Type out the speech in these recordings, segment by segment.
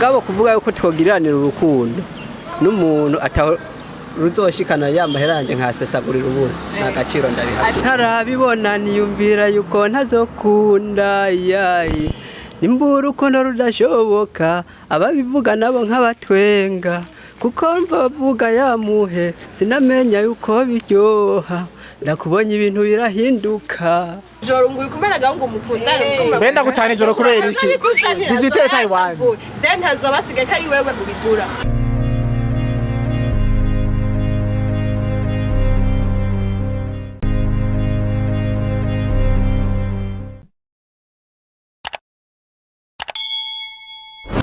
Gabo kuvuga yuko twogiranira urukundo n'umuntu ataho ruzoshikana yamahera yanje nkasesagurira ubusa agaciro ndabiha ntarabibona niyumvira yuko ntazokunda yayi nimbura urukundo rudashoboka ababivuga nabo nk'abatwenga kuko mbavuga yamuhe sinamenya yuko biryoha ndakubonye ibintu birahinduka joro nguye kumeraga ngo mukundane benda gutana joro kubera iki biziteye Taiwan then hazobasiga kari wewe kubigura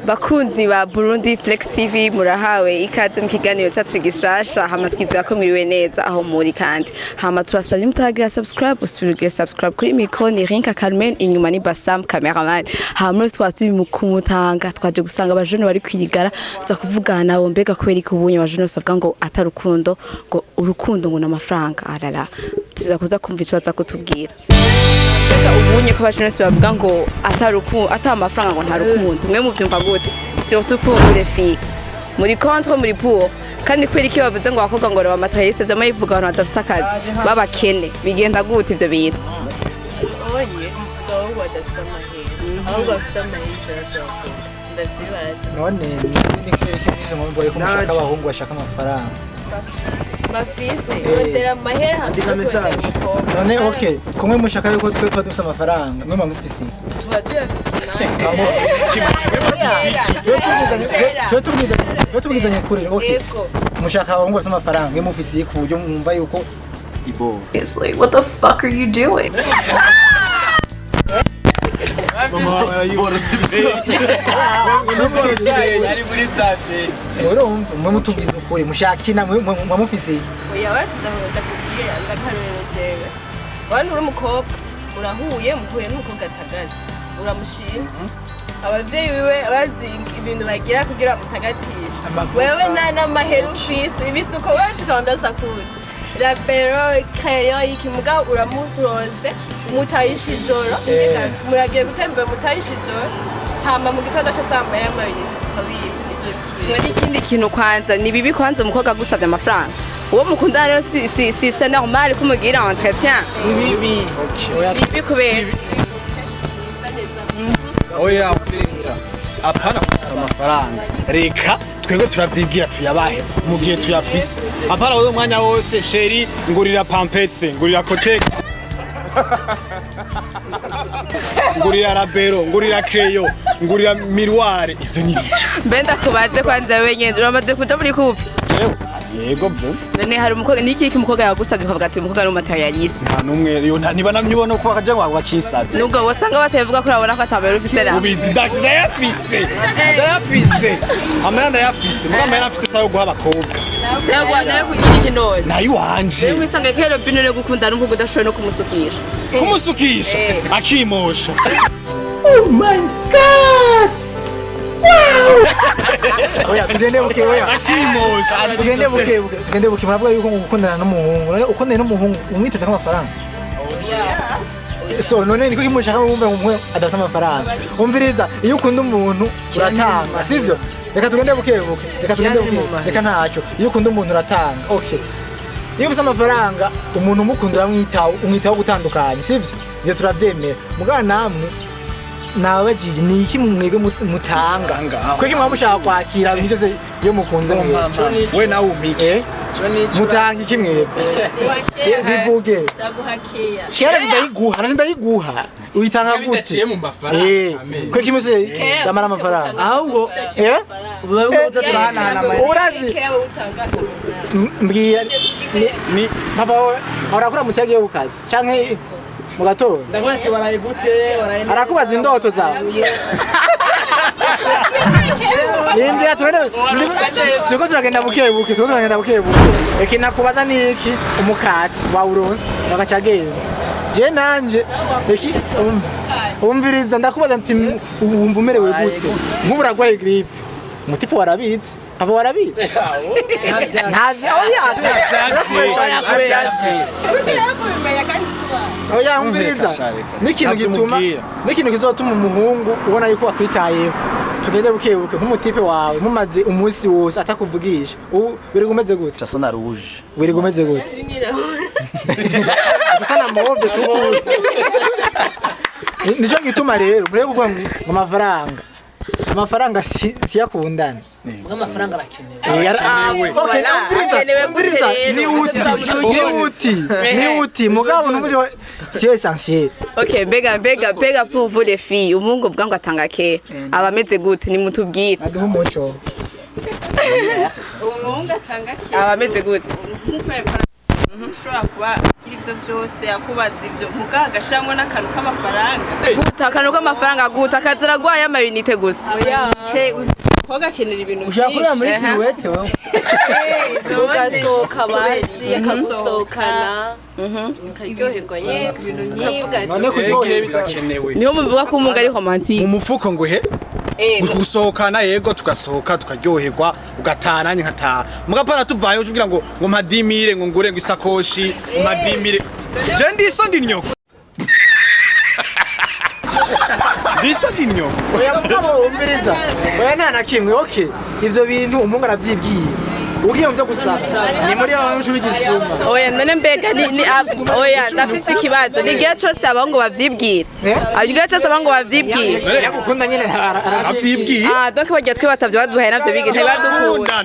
Bakunzi ba Burundi Flex TV murahawe ikaze mu kiganiro cyacu gishasha hama twizera ko mwiriwe neza aho muri kandi hama turasabye mutagira subscribe usubire subscribe kuri micro ni Rinka Carmen inyuma ni Basam cameraman hama twatuye mu kumutanga twaje gusanga abajene bari kwirigara za kuvugana nabo mbega kubera ikubunye abajene bavuga ngo atarukundo ngo urukundo ngo n'amafaranga arara tiza kuza kumva ico baza kutubwira ubunye ko abajene bavuga ngo ata amafaranga ngo nta rukundo mwe muvyumva gute surtout pour les filles muri contre muri pour kandi kweri ki bavuze ngo abakobwa ngo baba materialiste vyama yivuga abantu badafise akazi babakene bigenda gute ivyo bintu oye mvuga badafise amahera ahubwo bafise amahera ndavyibaza none ni kweri ki mwize mu mvuye ko mushaka abahungu bashaka amafaranga bafise ndera amahera handika none okay kumwe mushaka yuko twe dufise amafaranga mwe mamufisi tuba tuyafise tubwizanye kuri okay mushaka abahungu bafise amafaranga mwe mufisi ku buryo mwumva yuko ibo what the fuck are you doing? mwe mutubwiza ukuri mushakina mwe mufisi oya ndakubwiye ndakarero jewe wani uri umukobwa urahuye muhuye n'umukobwa atagaze uramushima abavyeyi biwe bazi ibintu bagira kugira mutagatisha wewe n'amahera ufise ibisuko wewe tukandaza kuti rapero crayon ikimuga uramutrose mutayisha ijoro muragiye gutembera mutayisha ijoro hama mu gitondo cyo saa mbere y'amabiri kabiri ikindi kintu kwanza ni bibi kwanza umukobwa gusabye amafaranga uwo mukundana rero si c'est normal kumugira entretien bibi bibi kubera oya ubirinza apana kusa amafaranga reka twego turavyibwira tuyabahe mu gihe tuyafise apana wowe umwanya wose sheri ngurira pampers ngurira cotex ngurira rabero ngurira crayon ngurira miroir ivyo ni mbenda kubaze kwanza wewe nyene uramaze kuja muri couple yego bro none hari umukobwa niki umukobwa yagusabye ukavuga ati umukobwa ari materialiste nta numwe yo niba namyibona ko bakaje ngo bakisabe nubwo wasanga batavuga ko urabona ko atabera ufise ra ubizi ndayafise amana ndayafise muga amana afise sayo guha abakobwa sego nayo kugira ikinone nayo wanje yewe isanga kero bino no gukundana n'umukobwa udashoboye no kumusukisha akimosha oh my god oya tugende buke oya akimosha tugende buke muravuga yuko gukundana n'umuhungu none ukundana n'umuhungu umwiteze nk'amafaranga so none niko kimushaka wumva umwe adafite amafaranga umviriza iyo ukunda umuntu uratanga sivyo reka tugende buke reka ntaco iyo ukunda umuntu uratanga okay iyo ufite amafaranga umuntu umukundira umwitaho gutandukanye sivyo ibyo turavyemera mugana namwe nabajije ni iki mwege mutanga kweki mwamushaka kwakira byose yo mukunze we nawe umike mutanga iki mwebwe bivuge kera ndayiguha uyitanga gute kweki muse damara amafaranga ahubwo urazi mbwira ni papa arakura musege ukazi canke mu gatondo ndabona ati waraye gute arakubaza indoto zawe nindi tuko turagenda buke eki nakubaza niki umukati wa uronse bakacagenda je nanje eki umviriza ndakubaza nti wumva umerewe gute nk'ubu uragwaye grippe umutipo warabizi papa warabizi ntavyo oya umviriza n'ikintu gituma n'ikintu kizotuma umuhungu ubona yuko akwitayeho tugende bukebuke nk'umutipe wawe mumaze umunsi wose atakuvugisha ubu biri gumeze gute Chasa na rouge. biri gumeze gute asa na mauve tuku nico gituma rero mureke kuvuga ngo amafaranga siyakundana amafaranga arakenewe ni uti mugabo n'umuje siyo essentiel. Okay, mbega pour vous les filles umungu bwa ngo atanga ke abameze gute ni mutubwira aduha umuco umungu atanga ke abameze gute ushobora kuba kiri ibyo byose akubaza ibyo mugaha agashyiramo n'akantu k'amafaranga guta akantu k'amafaranga guta akazira guhaye amayinite gusa koga akenera ibintu byinshi ushaka kurira muri silhouette wowe ugasohoka basi akagusohokana ukaryoherwa yewe ibintu nyinshi none kuryohera birakenewe niho muvuga ko umungu ari romantique mu mufuko ngo he gusohokana yego tugasohoka tukaryoherwa ugatana nkataha mugapana tuvaye ugira ngo mpadimire ngo ngure ngo isakoshi mpadimire je ndiso ndi nyoko ndiso ndi nyoko oya mugabo umviriza oya nta na kimwe okay ivyo bintu umungu aravyibwiye ugiye mu byo gusaba ni muri abantu b'igisuma oya none mbega ni oya ndafise ikibazo ni gihe cyose abahungu bavyibwira igihe cyose abahungu bavyibwira yakukunda nyene aravyibwiye donc bagiye twe batavyo baduhaye navyo bige ntibadukunda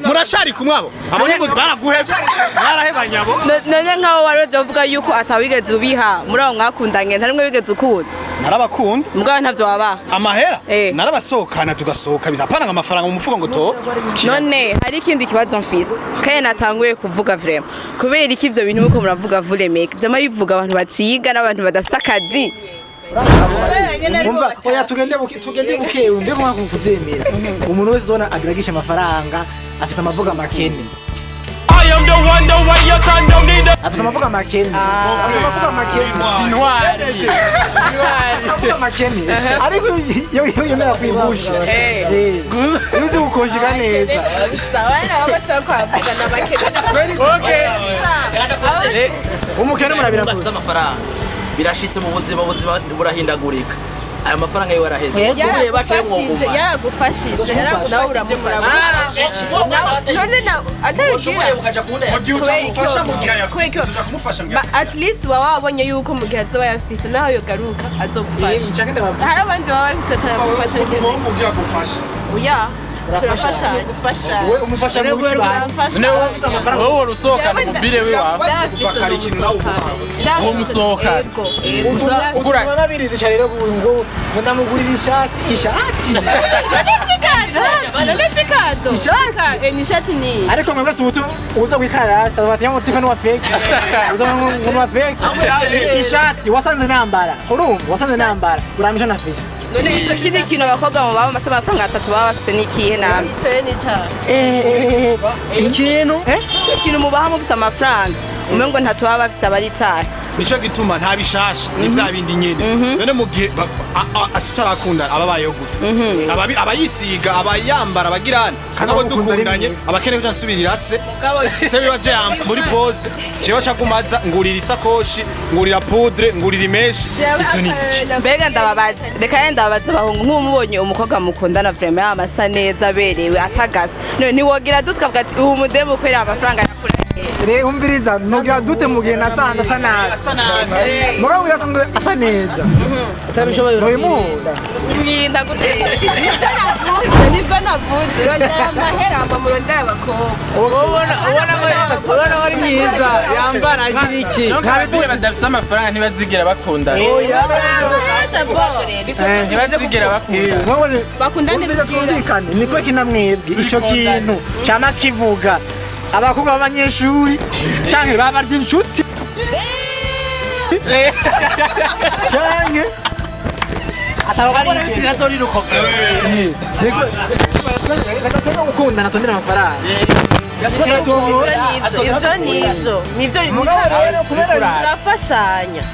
murashari kumwabo abahungu baraguhevye barahebanya abo none nkaho waroje uvuga yuko atawigeze ubiha muri abo mwakundanye nta rimwe bigeze ukunda narabakunda mugabo ntavyo wabaha amahera narabasohokana tugasohoka bizapana amafaranga mu mufuko ngo to none hari ikindi kibazo mfise kaye natanguye kuvuga vraiment kubera iki ivyo bintu muko muravuga vulemeke vyama bivuga abantu baciga n'abantu badafise akazi umva oya tugende buke mbe mwa kuvyemera umuntu wese zona agiragisha amafaranga afise amavuga makene I am the one the way your son don't need a afise amavuga makene amavuga makene ariko yo yemera kwibusha yuzi ukonjika neza sawa na baba kwa kugana bakene okay umukene murabira Bafise amafaranga birashitse mu buzima burahindagurika aya mafaranga yiwe araheze ugiye bacaye mu ngoma yaragufashije nawe uramufasha none na atarigira ukaja kunda ufasha mu gihe yafise kumufasha mu at least baba wabonye yuko mu gihe azoba yafise naho yogaruka azogufasha hari abandi baba bafise atagufasha mu gihe agufasha oya turafasha gufasha we umufasha mu kibazo wowe urusohoka mubire wiwa uwo musohoka ugura babirize cyane rero ngo ndamugurira ishati ni shati ni ariko mwebwe subutu uza kwikarara stabati yamu tifano wa fake uza mu wa fake ishati wasanze nambara urumva wasanze nambara uramisha nafise none ico kindi kintu abakobwa mu baba mace amafaranga atatu baba bafise n'ikihe namwe ico ni cyane ikintu ico kintu mubaha mufise amafaranga umengo ntacyo baba bafise abari cyane nico gituma nta bishasha ni bya bindi nyene none mu gihe tutarakunda ababayeho gute abayisiga abayambara abagirana nabo dukundanye abakene kuja nsubirira se bibaje muri pause jewe cakumaza ngurira isakoshi ngurira poudre ngurira imeshi icyo ni mbega ndababaza reka ndababaza abahungu nk'umubonye umukobwa mukundana vraiment amasa neza aberewe atagasa none niwogira dutwavuga ati ubu mudemu kwera amafaranga yakura umviriza nugira dute mugihe nasanze asa nabi mugabo yasanze asa neza utabishoboye mwirinda gute nibyo navuze rondera amahera murondera abakobwa ubona wari mwiza yambara agira iki ntabwo badafise amafaranga ntibazigera bakundana ntibazigera bakundana bakundane twumvikane niko kinamwebwe ico kintu cama kivuga abakobwa b'abanyeshuri canke babarya inshuti canke atabari nazoriruko reka gukundana tondera amafaranga nivyo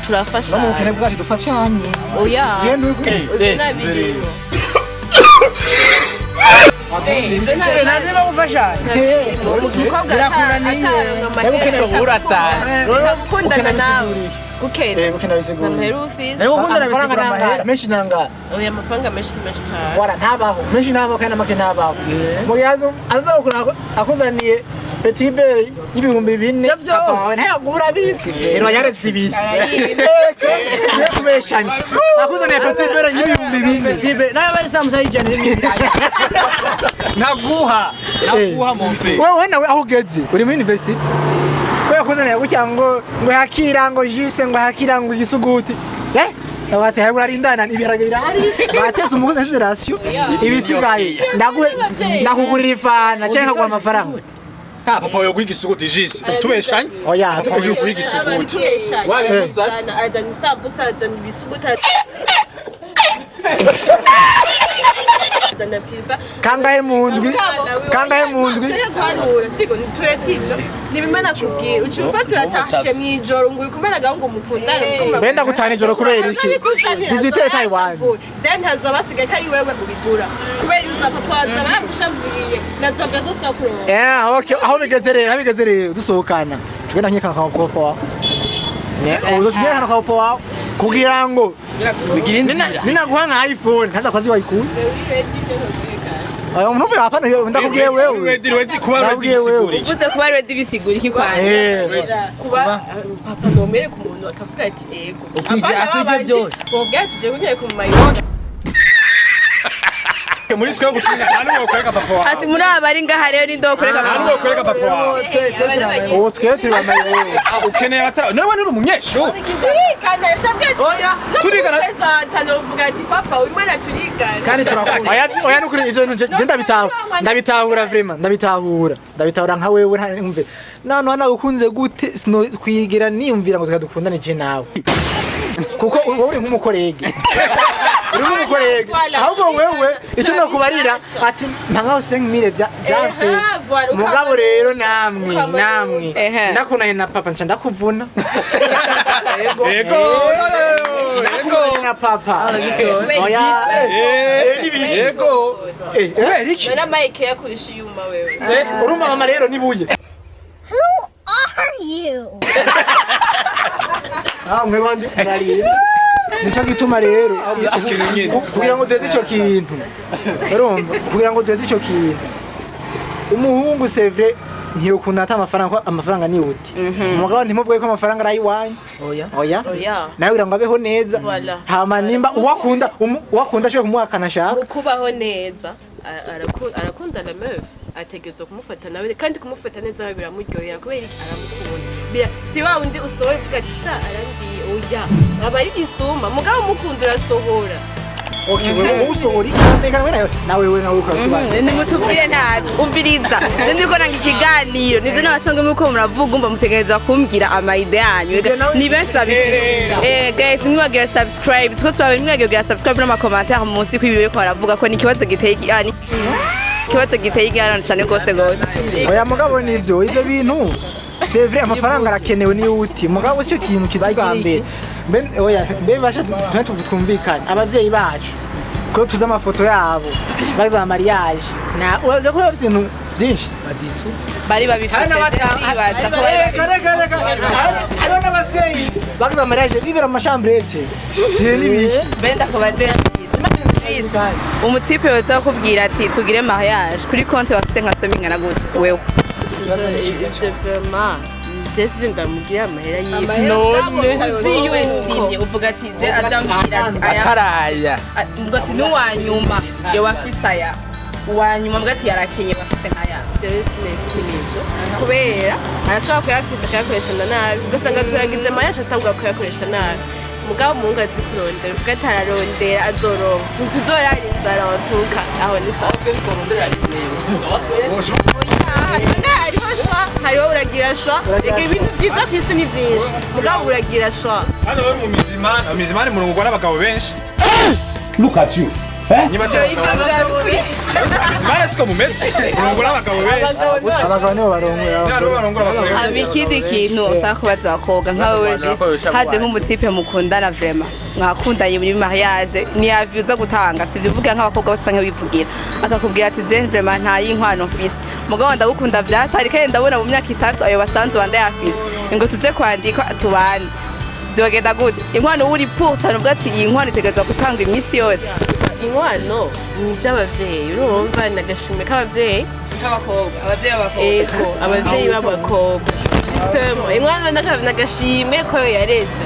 turafashanya umukene bwacu dufashanye oya nabirimo ntabwo gufashanya umukobwa ataronka amahera uratashye gukundana nawe gukena gukena bisigura amahera ufise Ariko ukunda amafaranga bisigura amahera. menshi nanga oya amafaranga menshi cyane wara ntabaho menshi ntabaho kandi make ntabaho mu gihe azokura akuzaniye petit beurre y'ibihumbi 4 papa ntayagura bitsi rero yaretse ibiri ne kubeshanya akuzaniye petit beurre y'ibihumbi 4 Tibe nayo bari samusa y'ijana naguha mon frère wewe nawe aho ugeze uri muri university ko yakuzaniye gutya ngo hakira ngo jise ngo hakira ngo igisuguti abate hayo arindana ibiharage birahari bateze umukozi generation ibisigaye ndakugurira ifana cyangwa kugura amafaranga papa yo gwigisuguti jisi tubeshanye oya tukujise gwigisuguti wabibusana azana isambusa azana ibisuguta azana pizza kangahe mu ndwi kwarura sigo nturetse ivyo nibimana kubwira ucufa turatashe mwijoro ngo ukumena gaho ngo mukundane benda gutana ijoro kubera iki biziteye Taiwan then hazo basigaye kari wewe ubigura kubera uza papa waza baragushavuriye nazobya zose akuro okay aho bigeze rero dusohokana tugenda nkeka kwa papa wa uzogenda kwa papa wa kugira ngo nina guhana iPhone hasa kwazi wayikuru ayo mnupe hapana ndakubwiye wewe ready kuba ready bisigura iki uvuze kuba ready bisigura iki kwanza kuba papa nomere ku muntu akavuga ati ego akwije byose ubwa tuje kunyeye ku mayira muri twe gutumya hano ngo kwereka papa wawe ati muri abari ngaha rero nindo kureka hano ngo kwereka papa wawe uwo twe turi bamaye ukeneye atara none uri umunyeshuri turikana cyangwa oya turikana presentano uvuga ati papa umwana turikana kandi turakunda oya nukuri ivyo ndabitahura vraiment ndabitahura nka wewe ntumve nano hana ukunze gute sino kwigira niyumvira ngo tukadukundane je nawe kuko uri nk'umukorege uri nk'umukorege ahubwo wewe icyo nakubarira ati ntangaho 5000 byase mugabo rero namwe nakunanye na papa nca ndakuvuna ego na papa oya ego kubera iki na Mike yakurisha yuma wewe urumva mama rero nibuye Are you? mwe bandi narira nico gituma rero kugira ngo deze ico kintu urumva kugira ngo deze ico kintu umuhungu sevre ntiyo kunata amafaranga ni uti umugabo ntimuvuge ko amafaranga ari iwanyu oya nawe kugira ngo abeho neza hama nimba uwakunda cyo kumuhakana shaka kubaho neza arakunda la meuf ategezo kumufata nawe kandi kumufata neza biramuryohera kubera aramukunda si wa undi usohoye uvuga ati sha arandi oya aba ari gisuma mugabo mukundura sohora wewe usohora nawe ukatubaza nimutubwire ntacyo umviriza je ndiko nanga ikiganiro nivyo nabasanzwe muko muravuga umva mutegereza kumbwira amaide yanyu ni benshi babifite guys nimwagire subscribe tuko twabimwagire subscribe n'ama commentaire munsi kwibiwe ko aravuga ko ni kibazo giteye igihano cyane gose oya mugabo nivyo ivyo bintu c'est vrai amafaranga arakenewe ni uti mugabo cyo kintu kizigambere oya basha twumvikana abavyeyi bacu ko tuza amafoto yabo baza mariage na uza ko bafite ibintu byinshi bari babifite bibaza ko ari n'abavyeyi baza mariage bibera amashambrete c'est n'ibiki benda ko baze umutipe yoza kubwira ati tugire mariage kuri konti bafise nka somingana gute wewe Jesse ndamugira amahera yiwe none uziyumvye uvuga ati je azambwira ati ataraya ngo ati nuwanyuma yo wafise aya uwanyuma mbwa ati yarakenye bafise nkaya Jesse nestinivyo kubera arashobora kuyafise akayakoresha nabi ugasanga turagize mariage atangwa kuyakoresha nabi mugabo mungu azi kurondera uvuga ati ararondera azoronka ntituzorariza arontuka aho ni sawa hariho uragira shwa reka ibintu byiza kwisi ni byinshi mugabo uragira shwa hano bari mu mizimani murungwa n'abagabo benshi Look at you. mizimani siko mumeze murungwa n'abagabo benshi abagabo nibo barongora ikindi kintu ushaka kubaza abakobwa nkawe haje nk'umutipe mukundana vraiment mwakundanye muri mariage niyavyuza gutanga sivyo uvuga nk'abakobwa bose canke wivugira akakubwira ati je vraiment nta y'inkwano mfise mugabo ndagukunda vyatari kandi ndabona mu myaka 3 ayo basanzwe banda yafise ngo tuje kwandika tubane byogenda gute inkwano uri pour cyane ubwo ati iyi nkwano itegerezwa gutanga iminsi yose inkwano ni iby'ababyeyi urumva n'agashimwe k'ababyeyi ababyeyi b'abakobwa ego ababyeyi b'abakobwa system inkwano n'agashimwe ko yareze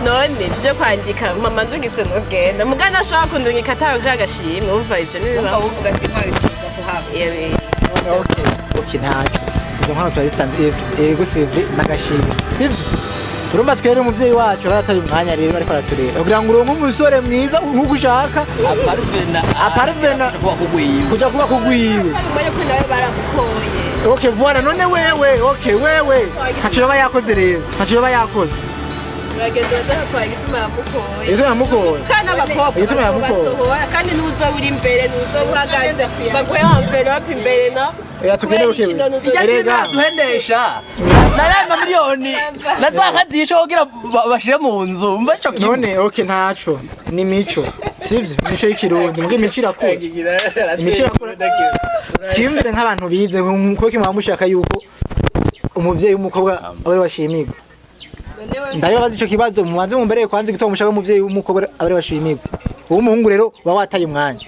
none tujye kwandika mama ndungitse nogenda mugana ashobora kundungika atawe kuri agashimwe wumva ibyo nibiba uvuga ati inkwano itegerezwa kuhaba okay ntacyo izo nkwano turazitanze ego sevre n'agashimwe sibyo urumva twere umuvyeyi wacu arataye umwanya rero ariko aratureba kugira ngo uronke umusore mwiza nk'uko ushaka aparvena kuja kuba kugwiwe kandi ko nawe baramukoye okay vuana none wewe ntaco yoba yakoze rero ntaco yoba yakoze uragenda bazakora igituma yamukoye igituma yamukoye kandi abakobwa basohora kandi n'uzo uri imbere n'uzo uhagaze baguhe envelope imbere no tugende bukebuke erega duhendesha naranga miliyoni nazakazisha kugira bashire mu nzu mba ico kimwe none okay ntaco ni mico sivyo mico y'ikirundi mbwe mico irakura imico irakura kimvire nk'abantu bize kuko kimwa mushaka yuko umuvyeyi w'umukobwa abe washimirwa ndabibaza ico kibazo mubanze mumbereye kwanze gitwa mushaka umuvyeyi w'umukobwa abe washimirwa uwo muhungu rero baba wataye umwanya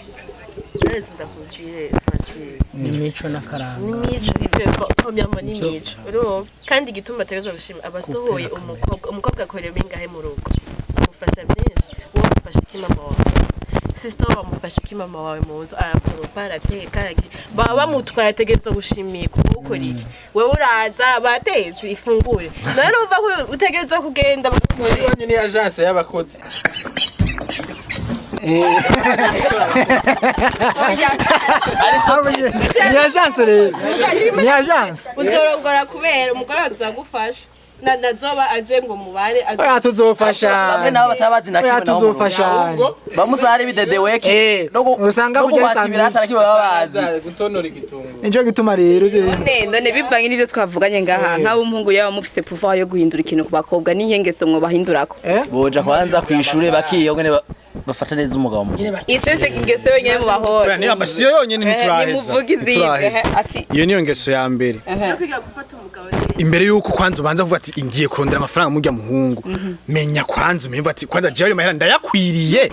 ndakubwire Francis ni mico n'akaranga ni mico ivyo pomyamo ni mico urumva kandi igituma ategerezwa gushima abasohoye umukobwa akorera bingahe mu rugo amufasha byinshi uwo amufasha iki mama wawe sister wamufasha iki mama wawe mu nzu arakoropa arateka baba bamutwaye ategerezwa gushimirwa ukora iki wewe uraza batetse ifungure none uva ko utegerezwa kugenda muri ni agence y'abakozi ni agence rero ni agence uzorongora kubera umugore azagufasha nazoba aje ngo mubare tuzofasha bamwe nabo batabazi na kimwe naho tuzofasha bamusare bidede weke usanga burya sangira kibabazi gutonora igitungo injo gituma rero none bivanye n'ibyo twavuganye ngaha nkaho umuhungu yaba mufise pouvoir yo guhindura ikintu ku bakobwa n'inyengeso mwo bahindurako boja kwanza kwishure bakiyongene bafata neza umugabo mu ico cyo ingeso yonyene mu bahora ni amasiyo yonyene nituraheza nimuvugize ati iyo niyo ngeso ya mbere kwiga gufata umugabo imbere yuko kwanza ubanza kuvuga ati ingiye kurondera amafaranga mujya muhungu menya kwanza umva ati kwanza jewe mahera ndayakwiriye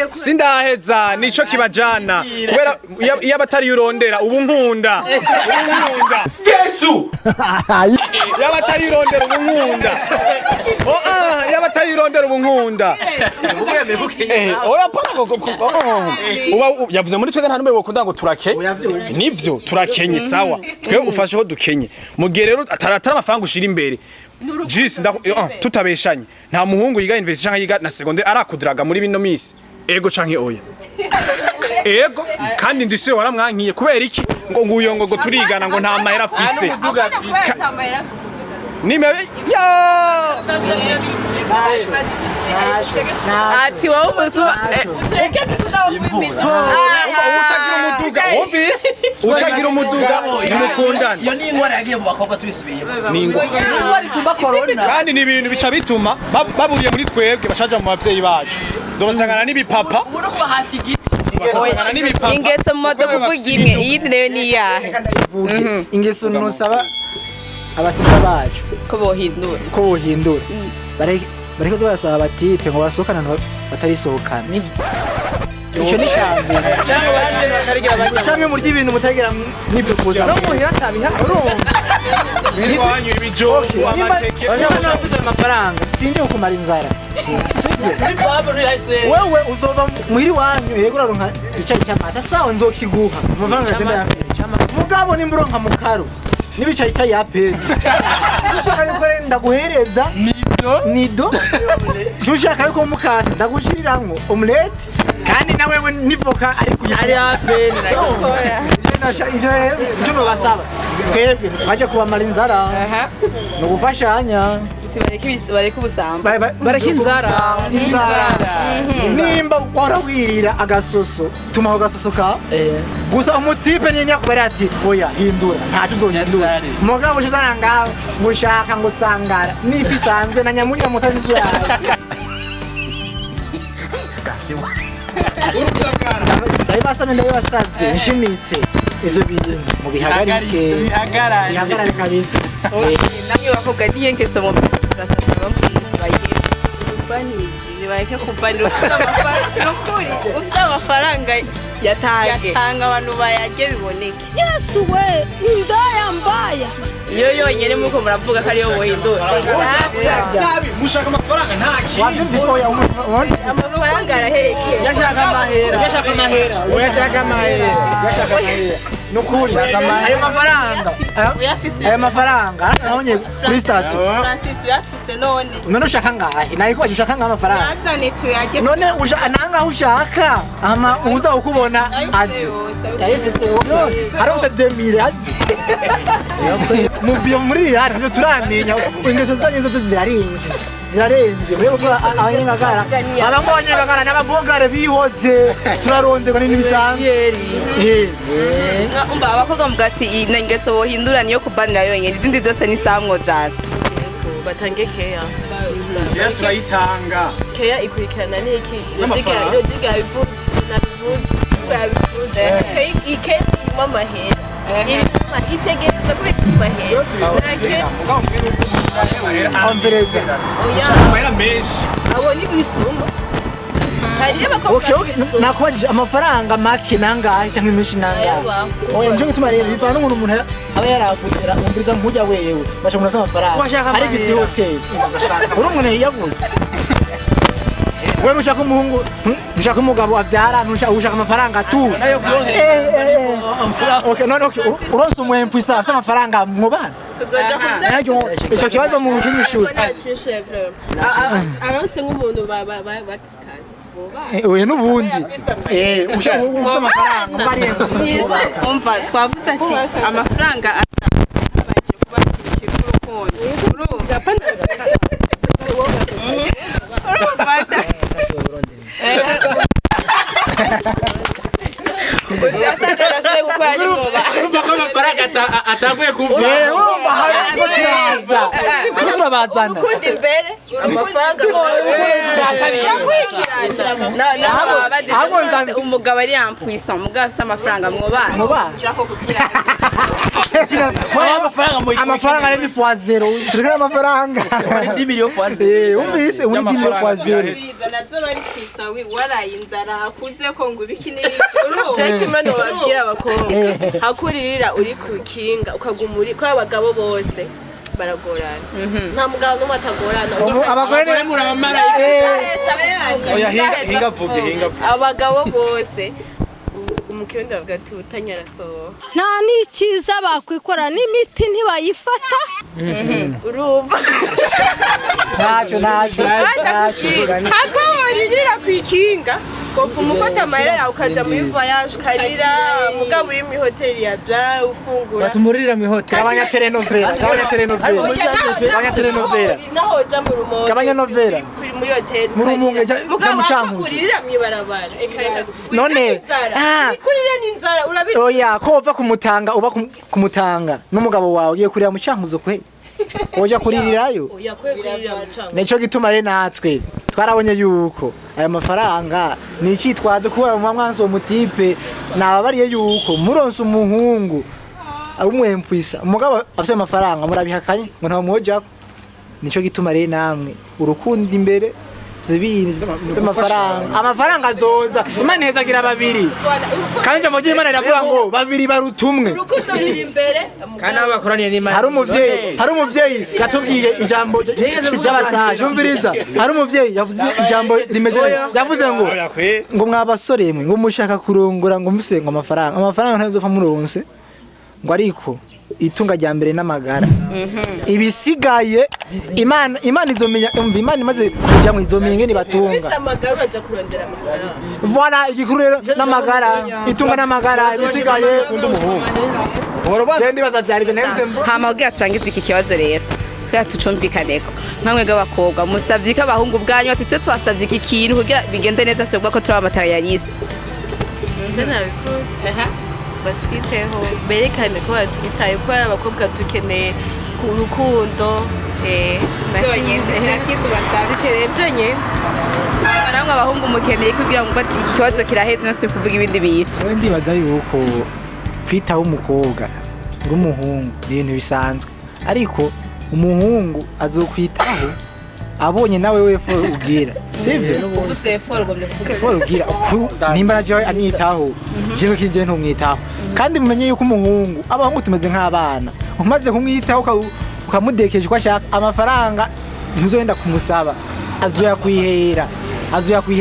sindaheza nico kibajana kubera iyo abatari urondera ubu nkunda Yesu iyo abatari urondera ubu nkunda iyo abatari urondera ubu nkunda uba yavuze muri twega nta numwe bokunda ngo turake nivyo turakenye sawa twe ufasheho dukenye mu gihe rero atari amafaranga ushira imbere jisi tutabeshanye nta muhungu yiga university canke yiga na secondaire arakudiraga muri bino misi ego canke oya ego kandi ndise waramwankiye kubera iki ngo nguyongo ngo turigana ngo nta mahera afise nime ya ati wowe umutuma utagira umuduga ntimukundane iyo ni ingwara yagiye mu bakobwa tubisubiye ni ingwara isumba corona kandi ni ibintu bica bituma baburiye muri twebwe bashaja mu bavyeyi bacu zobasangana n'ibipapa umuntu kubahata igiti basangana n'ibipapa ingeso mumaze kuvuga imwe iyi rero ni iyahe ingeso nusaba abasista bacu ko bohindura bareke zo basaba batipe ngo basohokana batarisohokana ico ni cyambere cyangwa murya ibintu mutagira ni proposal no muhira tabiha Nitwanyu ibijoki amateke navuze amafaranga sinje kukumara inzara wewe uzova muhiri wanyu yego uraronka icyayi cy'amata sawa nzokiguha amafaranga agenda yafise mugabo nimburonka mukaro nibicaye icyayi yapeni ushaka yuko ndaguhereza nido ushaka yuko mukata ndagushiriramwo omelette kandi nawe nivoka ari kuyikora ivyo nobasaba twebwe twaje kubamara inzara no gufashanya bareke ubusamba bareke inzara nimba warawirira agasoso tumaho gasoso ka gusa umutipe nyine yakubari ati oya hindura ntacyo uzohindura mugabo uzana ngaho ngushaka ngo sangara nifi sanzwe na nyamunya mutani zuyaje ndabibasabye nshimitse izo bintu mu bihagarike kabisa namwe bakobwa niye ngeso mu turasabye bamwisi bayiye banizi nibareke kumbanira ufite amafaranga nukuri ufite amafaranga yatanga abantu bayajye biboneke Yesu we indaya mbaya iyo yonyine muko muravuga ko ariyo wohindura nabi mushaka amafaranga ntaki wabyumvise oya amafaranga araherekeye yashaka amahera nukuri ayo mafaranga ayo mafaranga nabonye kuri statut Francis uyafise none ushaka ngahe nari ko ushaka ngahe amafaranga yazane tuyajye none nanga ushaka ama uza ukubona azi yarifise yose arose 2000 azi muviyo muri yari byo turamenya ingeso zanyu zo zirarenze muri uko abanyengagara abangonyengagara n'ababogare bihoze turaronderwa n'ibisanzwe umva abakobwa mugati ingeso wohindura niyo kubanira yonyine izindi zose ni samwo jana batange keya ya turayitanga keya ikurikirana n'iki iroziga bivutse nabivuze ike mama hera itegereza ko mahera ampereza amahera menshi abo ni bisumba hari abakobwa nakubajije amafaranga make nangahe cyangwa iminshi nangahe oya nje gutuma rero bivana umuntu aba yaragutera umviriza nkujya wewe basha umuntu amafaranga ari gitse hotel uri umuntu yaguye wewe ushaka umuhungu ushaka umugabo abyara ushaka amafaranga tu okay none okay uronse umwempu isa afite amafaranga mwobana tuzoja kuvyara icyo kibazo mu kinyishuri aronse nk'umuntu batikaze oya nubundi ushaka amafaranga mbariye umva twavuze ati amafaranga abaje kuba ikintu urukundo urumva ko amafaranga ataguye kuva turabazana urukundo imbere amafaranga umugabo ari yampwisa umugabo afite amafaranga mwobana amafaranga ni fois zero tureke amafaranga 10 millions fois zero umvise uri 10 millions fois zero nazo bari kwisawi waraye inzara akuze ko ngo ibikiniri Jackie mano babwira abakobwa hakuririra uri kukinga ukagumuri ko abagabo bose baragorana nta mugabo n'umwe atagorana abagore muramara oya hinga vuge abagabo bose umukirundi bavuga ati utanyara so nta n'ikiza bakwikora n'imiti ntibayifata urumva ntacyo akabaririra kwikinga kofu umufata amahera yawe ukaja muri voyage ukarira mugabo uri muri hoteli ya bla ufungura batumurira mu hoteli abanyaterenovera naho uja mu rumonge abanyanovera kuri muri hoteli mu rumonge mugabo akakurira mw'ibarabara none kurira n'inzara urabira oya ko uva kumutanga uba kumutanga n'umugabo wawe ugiye kurira mu cankuzo kwe oja kuririrayo oya kwe kurira mu cankuzo nico gituma re natwe twarabonye yuko aya mafaranga ni icyitwazo kuba mwanzo umutipe nababariye yuko muronse umuhungu umwempwisa umugabo afite amafaranga murabihakanye ngo nta mwojako nico gituma re namwe urukundo imbere zibindi amafaranga azoza imana ihezagira babiri kandi mu gihe imana iravuga ngo babiri barutumwe urukundo riri imbere kandi abakoraniye n'imana hari umuvyeyi yatubwiye ijambo ry'abasaje umviriza hari umuvyeyi yavuze ijambo rimeze yavuze ngo mwabasore mwe ngo mushaka kurongora ngo muse ngo amafaranga ntazopfa muronse ngo ariko itunga rya mbere n'amagara ibisigaye imana izomenya imana imaze kujya mu izomenya ngene batunga amagara uraja kurondera amafaranga voilà igikuru rero n'amagara itunga n'amagara ibisigaye undi muhungu genda ibaza byari binemse hama ubwira turangize iki kibazo rero twari tucumvikaneko nkamwe g'abakobwa musavye ko abahungu bwanyu ati twe twasavye iki kintu kugira bigende neza sobwa ko turi amaterialiste nje nabipfutse batwiteho berekane ko batwitaye ko ari abakobwa dukeneye ku rukundo nakindi basabye byonyine namwe abahungu mukeneye kugira ngo ati iki kibazo kiraheze nase kuvuga ibindi bintu wewe ndibaza yuko kwitaho umukobwa uri umuhungu ni ibintu bisanzwe ariko umuhungu azokwitaho abonye nawe we for ugira sivyo uvuze for gombe kuvuga for ugira nimba naje anyitaho jewe kije ntumwitaho kandi mumenye yuko umuhungu abahungu tumeze nk'abana umaze kumwitaho ukamudekeje ko ashaka amafaranga ntuzoenda kumusaba azoya kwihera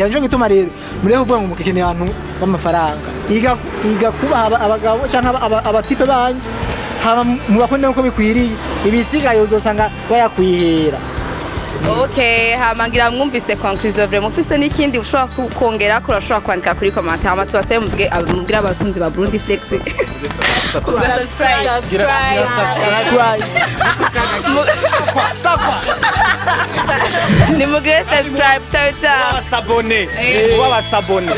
njo gituma rero muri uvuga ngo mukeneye abantu b'amafaranga iga kuba abagabo canka abatipe banyu haba mu bakonde uko bikwiriye ibisigaye uzosanga bayakwihera. Okay, hamangira mwumvise conclusion vraiment mufise n'ikindi ushobora kongera ko urashobora kwandika kuri commentaire hama tubasabe mubwira abakunzi ba Burundi Flex subscribe ni mugire subscribe ciao Wabasabone